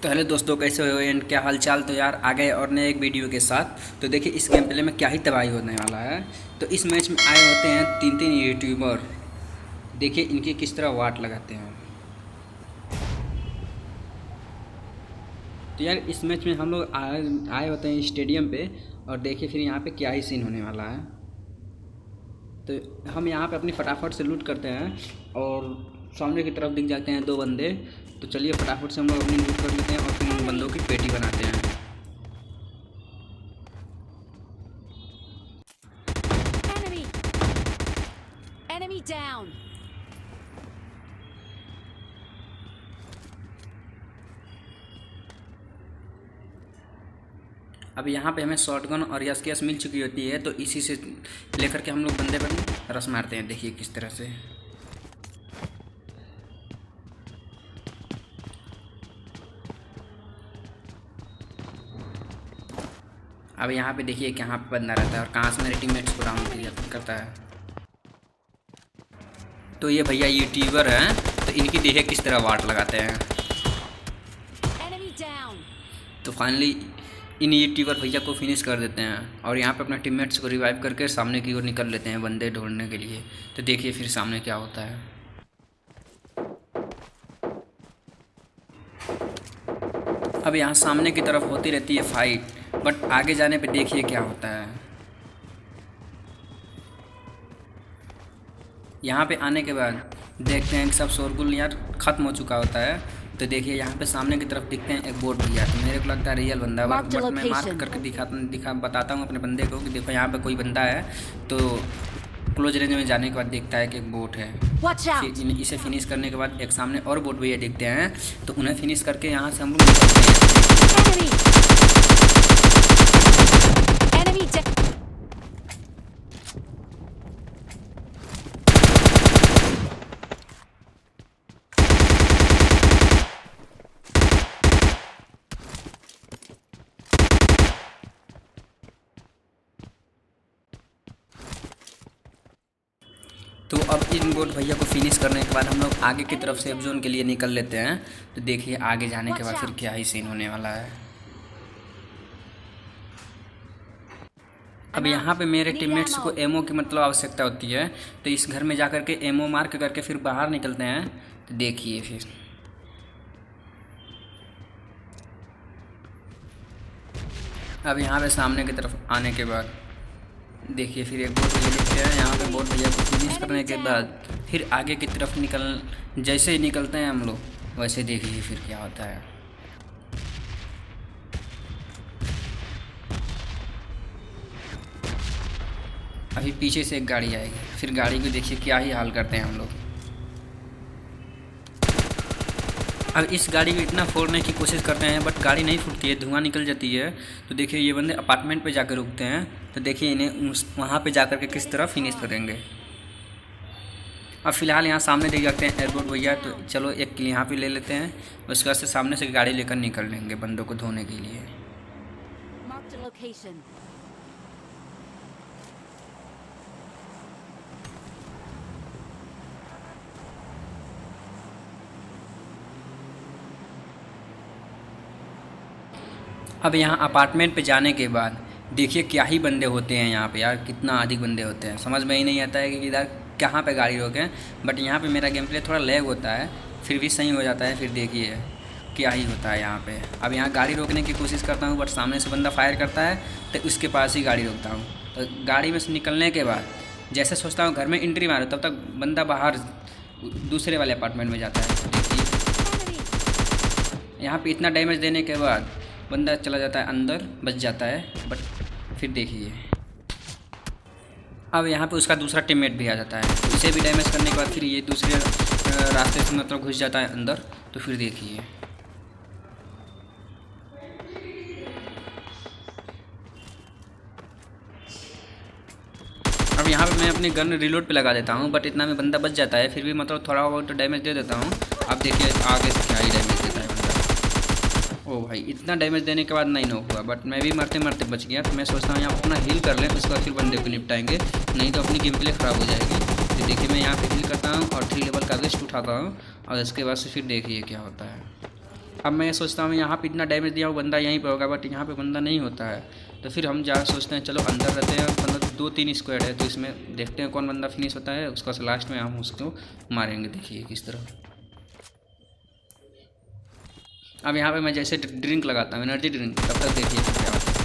तो हेलो दोस्तों, कैसे हो एंड क्या हाल चाल। तो यार आ गए और नए एक वीडियो के साथ। तो देखिए इस गेम प्ले में क्या ही तबाही होने वाला है। तो इस मैच में आए होते हैं तीन तीन यूट्यूबर। देखिए इनके किस तरह वाट लगाते हैं। तो यार इस मैच में हम लोग आए होते हैं स्टेडियम पे। और देखिए फिर यहाँ पे क्या ही सीन होने वाला है। तो हम यहाँ पे अपनी फटाफट से लूट करते हैं और सामने की तरफ दिख जाते हैं दो बंदे। तो चलिए फटाफट से हम लोग अपनी लूट कर लेते हैं और फिर उन बंदों की पेटी बनाते हैं। Enemy! Enemy down! अब यहाँ पे हमें शॉटगन और एसकेएस मिल चुकी होती है, तो इसी से लेकर के हम लोग बंदे पर रस मारते हैं। देखिए किस तरह से। अब यहाँ पे देखिए कहाँ पे बंदा रहता है और कहाँ से मेरे टीममेट्स को डाउन करता है। तो ये भैया यूट्यूबर हैं, तो इनकी देखिए किस तरह वाट लगाते हैं। Enemy down! तो फाइनली इन यूट्यूबर भैया को फिनिश कर देते हैं और यहाँ पे अपने टीममेट्स को रिवाइव करके सामने की ओर निकल लेते हैं बंदे ढूंढने के लिए। तो देखिए फिर सामने क्या होता है। अब यहाँ सामने की तरफ होती रहती है फाइट, बट आगे जाने पे देखिए क्या होता है। यहाँ पे आने के बाद देखते हैं कि सब शोरगुल यार ख़त्म हो चुका होता है। तो देखिए यहाँ पे सामने की तरफ दिखते हैं एक बोट भैया। तो मेरे को लगता है रियल बंदा, बट मैं मार्क करके बताता हूँ अपने बंदे को कि देखो यहाँ पे कोई बंदा है। तो क्लोज रेंज में जाने के बाद देखता है कि एक बोट है। फिर इसे फिनिश करने के बाद एक सामने और बोट भैया दिखते हैं, तो उन्हें फिनिश करके यहाँ से हम लोग निकलते हैं। तो अब इन बोट भैया को फिनिश करने के बाद हम लोग आगे की तरफ सेफ जोन के लिए निकल लेते हैं। तो देखिए आगे जाने के बाद फिर क्या ही सीन होने वाला है। अब यहाँ पे मेरे टीममेट्स को एमओ की मतलब आवश्यकता होती है, तो इस घर में जाकर के एमओ मार्क करके फिर बाहर निकलते हैं। तो देखिए फिर अब यहाँ पे सामने की तरफ आने के बाद देखिए फिर एक बोट भैया दिखते हैं। यहाँ पे बोट भैया को फिनिश करने के बाद फिर आगे की तरफ जैसे ही निकलते हैं हम लोग, वैसे देखिए फिर क्या होता है। अभी पीछे से एक गाड़ी आएगी, फिर गाड़ी को देखिए क्या ही हाल करते हैं हम लोग। अब इस गाड़ी को इतना फोड़ने की कोशिश करते हैं, बट गाड़ी नहीं फूटती है, धुआं निकल जाती है। तो देखिए ये बंदे अपार्टमेंट पे जाकर रुकते हैं। तो देखिए इन्हें वहाँ पे जाकर के किस तरह फिनिश करेंगे। अब फिलहाल यहाँ सामने देख जाते हैं एयरपोर्ट भैया। तो चलो एक किल यहाँ पे ले लेते हैं, उसके बाद से सामने से गाड़ी लेकर निकल लेंगे बंदों को धोने के लिए। अब यहाँ अपार्टमेंट पे जाने के बाद देखिए क्या ही बंदे होते हैं यहाँ पे। यार कितना अधिक बंदे होते हैं, समझ में ही नहीं आता है कि इधर कहाँ पे गाड़ी रोकें। बट यहाँ पे मेरा गेम प्ले थोड़ा लैग होता है, फिर भी सही हो जाता है। फिर देखिए क्या ही होता है यहाँ पे। अब यहाँ गाड़ी रोकने की कोशिश करता हूँ, बट सामने से बंदा फायर करता है, तो उसके पास ही गाड़ी रोकता हूँ। तो गाड़ी में से निकलने के बाद जैसे सोचता हूँ घर में एंट्री मारूँ, तब तक बंदा बाहर दूसरे वाले अपार्टमेंट में जाता है। यहाँ पर इतना डैमेज देने के बाद बंदा चला जाता है अंदर, बच जाता है। बट फिर देखिए अब यहाँ पे उसका दूसरा टीममेट भी आ जाता है, उसे भी डैमेज करने के बाद फिर ये दूसरे रास्ते से मतलब घुस जाता है अंदर। तो फिर देखिए अब यहाँ पे मैं अपनी गन रिलोड पे लगा देता हूँ, बट इतना में बंदा बच जाता है। फिर भी मतलब थोड़ा बहुत डैमेज दे देता हूँ। अब देखिए आगे से क्या ही डैमेज देता है बंदा। ओ भाई इतना डैमेज देने के बाद नहीं हुआ, बट मैं भी मरते मरते बच गया। तो मैं सोचता हूँ यहाँ अपना हील कर लें, उसके बाद फिर बंदे को निपटाएंगे, नहीं तो अपनी गेम प्ले ख़राब हो जाएगी। तो देखिए मैं यहाँ पे हील करता हूँ और 3 लेवल का वेस्ट उठाता हूँ, और इसके बाद से फिर देखिए क्या होता है। अब मैं सोचता हूँ यहाँ पे इतना डैमेज दिया, वो बंदा यहीं पे होगा, बट यहाँ पे बंदा नहीं होता है। तो फिर हम जा सोचते हैं चलो अंदर रहते हैं, बंदा 2-3 स्क्वाड है, तो इसमें देखते हैं कौन बंदा फिनिश होता है, उसका लास्ट में हम उसको मारेंगे। देखिए किस तरह। अब यहाँ पे मैं जैसे ड्रिंक लगाता हूँ, एनर्जी ड्रिंक, तब तक देखिए क्या होता है।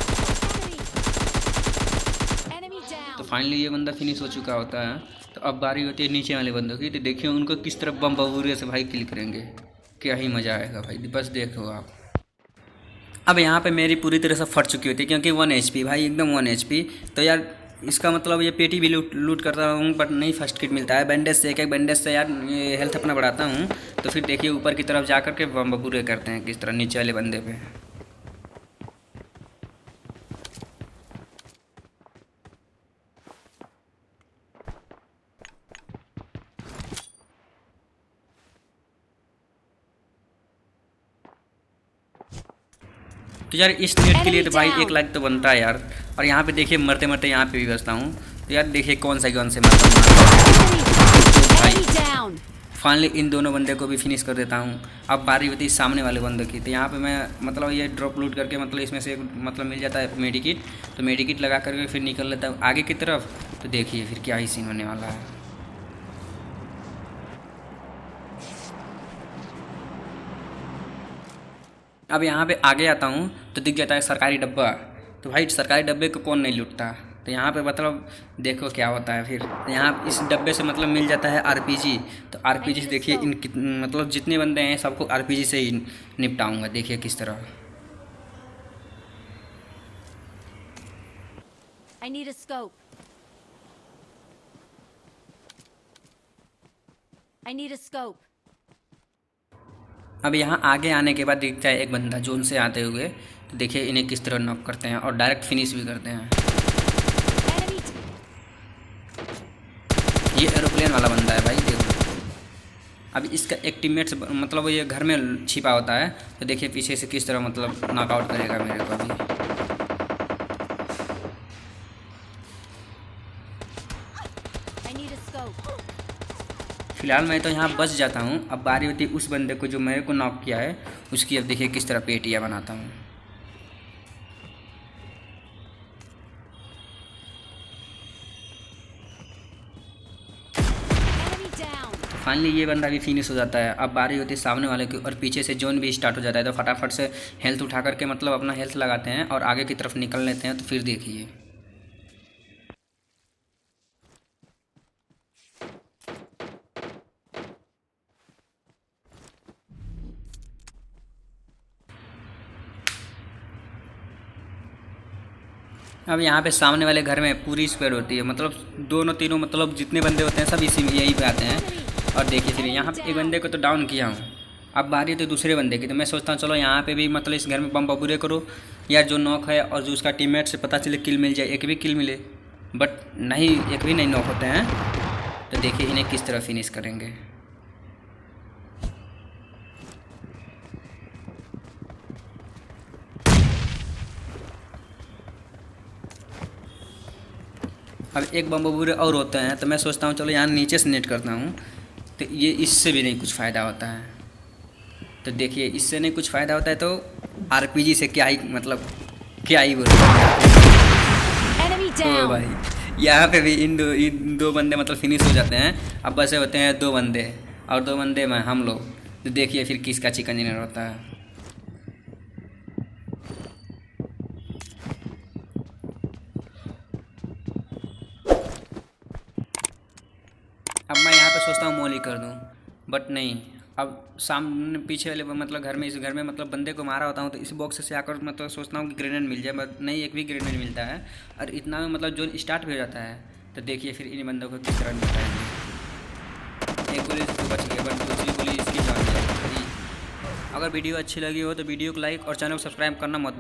Enemy तो down. फाइनली ये बंदा फिनिश हो चुका होता है। तो अब बारी होती है नीचे वाले बंदों की। तो देखिए उनको किस तरह बम बबूरे से भाई किल करेंगे, क्या ही मज़ा आएगा भाई, बस देखो आप। अब यहाँ पे मेरी पूरी तरह से फट चुकी होती है, क्योंकि 1 HP भाई, एकदम 1 HP। तो यार इसका मतलब ये पेटी भी लूट करता हूँ, बट नहीं फर्स्ट किट मिलता है। बैंडेज से एक बैंडेज से यार ये हेल्थ अपना बढ़ाता हूँ। तो फिर देखिए ऊपर की तरफ जा करके बम बबूरे करते हैं किस तरह नीचे वाले बंदे पे। तो यार इस नेट के लिए तो भाई 1 लाख तो बनता है यार। और यहाँ पे देखिए मरते मरते यहाँ पे भी बचता हूँ। तो यार देखिए कौन सा गन से मरता हूँ भाई। Enemy down. फाइनली इन दोनों बंदे को भी फिनिश कर देता हूँ। अब बारी होती है सामने वाले बंदे की। तो यहाँ पे मैं मतलब ये ड्रॉप लूट करके मतलब इसमें से मतलब मिल जाता है मेडिकिट। तो मेडिकिट लगा करके फिर निकल लेता हूँ आगे की तरफ। तो देखिए फिर क्या ही सीन होने वाला है। अब यहाँ पे आगे आता हूँ तो दिख जाता है सरकारी डब्बा। तो भाई सरकारी डब्बे को कौन नहीं लूटता। तो यहाँ पे मतलब देखो क्या होता है फिर। तो यहाँ इस डब्बे से मतलब मिल जाता है RPG। तो RPG से देखिए मतलब जितने बंदे हैं सबको RPG से ही निपटाऊंगा। देखिए किस तरह। I need a scope. I need a scope. अब यहाँ आगे आने के बाद दिखता है एक बंदा जोन से आते हुए। तो देखिए इन्हें किस तरह नॉक करते हैं और डायरेक्ट फिनिश भी करते हैं। Enemy. ये एरोप्लेन वाला बंदा है भाई, देखो। अब इसका एक टीममेट मतलब ये घर में छिपा होता है। तो देखिए पीछे से किस तरह मतलब नॉकआउट करेगा मेरे को अभी। I need a scope. फिलहाल मैं तो यहाँ बच जाता हूँ। अब बारी होती है उस बंदे को जो मेरे को नॉक किया है उसकी। अब देखिए किस तरह पेटियाँ बनाता हूँ। Enemy down. फाइनली ये बंदा भी फिनिश हो जाता है। अब बारी होती है सामने वाले की और पीछे से जोन भी स्टार्ट हो जाता है। तो फटाफट से हेल्थ उठा करके मतलब अपना हेल्थ लगाते हैं और आगे की तरफ निकल लेते हैं। तो फिर देखिए अब यहाँ पे सामने वाले घर में पूरी स्क्वाड होती है। मतलब दोनों तीनों मतलब जितने बंदे होते हैं सब इसी में यहीं पे आते हैं। और देखिए फिर यहाँ पे एक बंदे को तो डाउन किया हूँ। अब बारी तो दूसरे बंदे की। तो मैं सोचता हूँ चलो यहाँ पे भी मतलब इस घर में बम बबूरे करो यार, जो नॉक है और जो उसका टीममेट से पता चले किल मिल जाए, एक भी किल मिले। बट नहीं, एक भी नहीं नॉक होते हैं। तो देखिए इन्हें किस तरह फिनिश करेंगे। अब एक बम बबूरे और होते हैं। तो मैं सोचता हूँ चलो यहाँ नीचे से नेट करता हूँ। तो ये इससे भी नहीं कुछ फ़ायदा होता है। तो देखिए इससे नहीं कुछ फ़ायदा होता है तो RPG से क्या ही मतलब क्या ही बोलते Enemy तो down. भाई यहाँ पे भी इन दो बंदे मतलब फिनिश हो जाते हैं। अब बसे होते हैं 2 बंदे और 2 बंदे में हम लोग। तो देखिए फिर किसका चिकन डिनर होता है। अब मैं यहाँ पे सोचता हूँ मोली कर दूँ, बट नहीं। अब सामने पीछे वाले मतलब घर में, इस घर में मतलब बंदे को मारा होता हूँ। तो इस बॉक्स से आकर मतलब सोचता हूँ कि ग्रेनेड मिल जाए, बट नहीं, एक भी ग्रेनेड मिलता है। और इतना में मतलब जो स्टार्ट भी हो जाता है। तो देखिए फिर इन बंदों को किस तरह निपटाएंगे। एक गोली तो बच गया, बट दूसरी गोली इसकी जान जाएगी। अगर वीडियो अच्छी लगी हो तो वीडियो को लाइक और चैनल को सब्सक्राइब करना मत